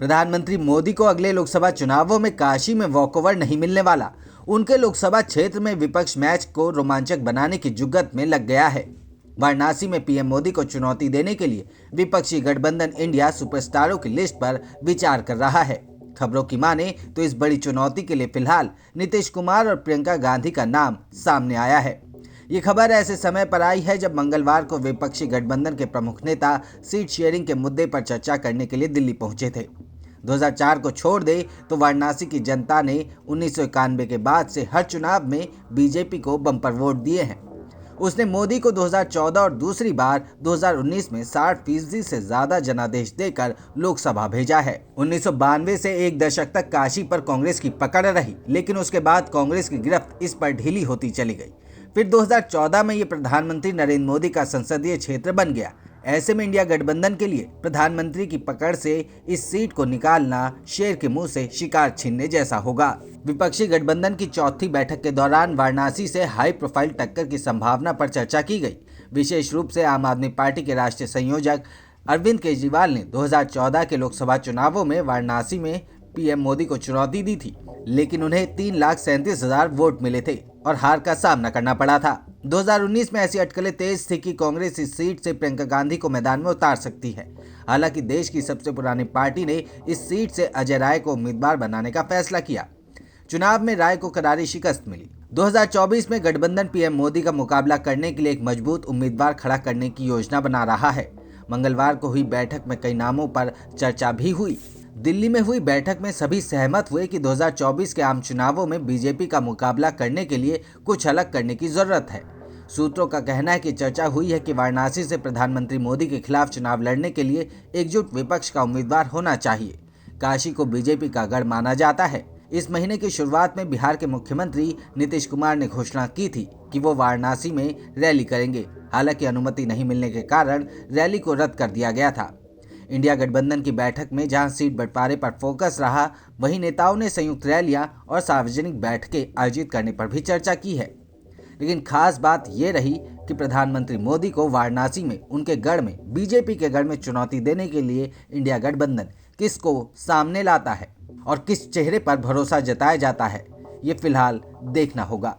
प्रधानमंत्री मोदी को अगले लोकसभा चुनावों में काशी में वॉकओवर नहीं मिलने वाला। उनके लोकसभा क्षेत्र में विपक्ष मैच को रोमांचक बनाने की जुगत में लग गया है। वाराणसी में पीएम मोदी को चुनौती देने के लिए विपक्षी गठबंधन इंडिया सुपरस्टारों की लिस्ट पर विचार कर रहा है। खबरों की माने तो इस बड़ी चुनौती के लिए फिलहाल नीतीश कुमार और प्रियंका गांधी का नाम सामने आया है। ये खबर ऐसे समय पर आई है जब मंगलवार को विपक्षी गठबंधन के प्रमुख नेता सीट शेयरिंग के मुद्दे पर चर्चा करने के लिए दिल्ली पहुंचे थे। 2004 को छोड़ दे तो वाराणसी की जनता ने 1991 के बाद से हर चुनाव में बीजेपी को बम्पर वोट दिए हैं। उसने मोदी को 2014 और दूसरी बार 2019 में 60% से ज्यादा जनादेश देकर लोकसभा भेजा है। 1992 से एक दशक तक काशी पर कांग्रेस की पकड़ रही, लेकिन उसके बाद कांग्रेस की गिरफ्त इस पर ढीली होती चली गई। फिर 2014 में ये प्रधानमंत्री नरेंद्र मोदी का संसदीय क्षेत्र बन गया। ऐसे में इंडिया गठबंधन के लिए प्रधानमंत्री की पकड़ से इस सीट को निकालना शेर के मुंह से शिकार छीनने जैसा होगा। विपक्षी गठबंधन की चौथी बैठक के दौरान वाराणसी से हाई प्रोफाइल टक्कर की संभावना पर चर्चा की गई। विशेष रूप से आम आदमी पार्टी के राष्ट्रीय संयोजक अरविंद केजरीवाल ने 2014 के लोकसभा चुनावों में वाराणसी में पीएम मोदी को चुनौती दी थी, लेकिन उन्हें 3,37,000 वोट मिले थे और हार का सामना करना पड़ा था। 2019 में ऐसी अटकलें तेज थी कि कांग्रेस इस सीट से प्रियंका गांधी को मैदान में उतार सकती है। हालांकि देश की सबसे पुरानी पार्टी ने इस सीट से अजय राय को उम्मीदवार बनाने का फैसला किया। चुनाव में राय को करारी शिकस्त मिली। 2024 में गठबंधन पीएम मोदी का मुकाबला करने के लिए एक मजबूत उम्मीदवार खड़ा करने की योजना बना रहा है। मंगलवार को हुई बैठक में कई नामों पर चर्चा भी हुई। दिल्ली में हुई बैठक में सभी सहमत हुए कि 2024 के आम चुनावों में बीजेपी का मुकाबला करने के लिए कुछ अलग करने की जरूरत है। सूत्रों का कहना है कि चर्चा हुई है कि वाराणसी से प्रधानमंत्री मोदी के खिलाफ चुनाव लड़ने के लिए एकजुट विपक्ष का उम्मीदवार होना चाहिए। काशी को बीजेपी का गढ़ माना जाता है। इस महीने की शुरुआत में बिहार के मुख्यमंत्री नीतीश कुमार ने घोषणा की थी कि वो वाराणसी में रैली करेंगे। हालांकि अनुमति नहीं मिलने के कारण रैली को रद्द कर दिया गया था। इंडिया गठबंधन की बैठक में जहां सीट बंटवारे पर फोकस रहा, वहीं नेताओं ने संयुक्त रैलियां और सार्वजनिक बैठकें आयोजित करने पर भी चर्चा की है। लेकिन खास बात ये रही कि प्रधानमंत्री मोदी को वाराणसी में उनके गढ़ में बीजेपी के गढ़ में चुनौती देने के लिए इंडिया गठबंधन किसको सामने लाता है और किस चेहरे पर भरोसा जताया जाता है, ये फिलहाल देखना होगा।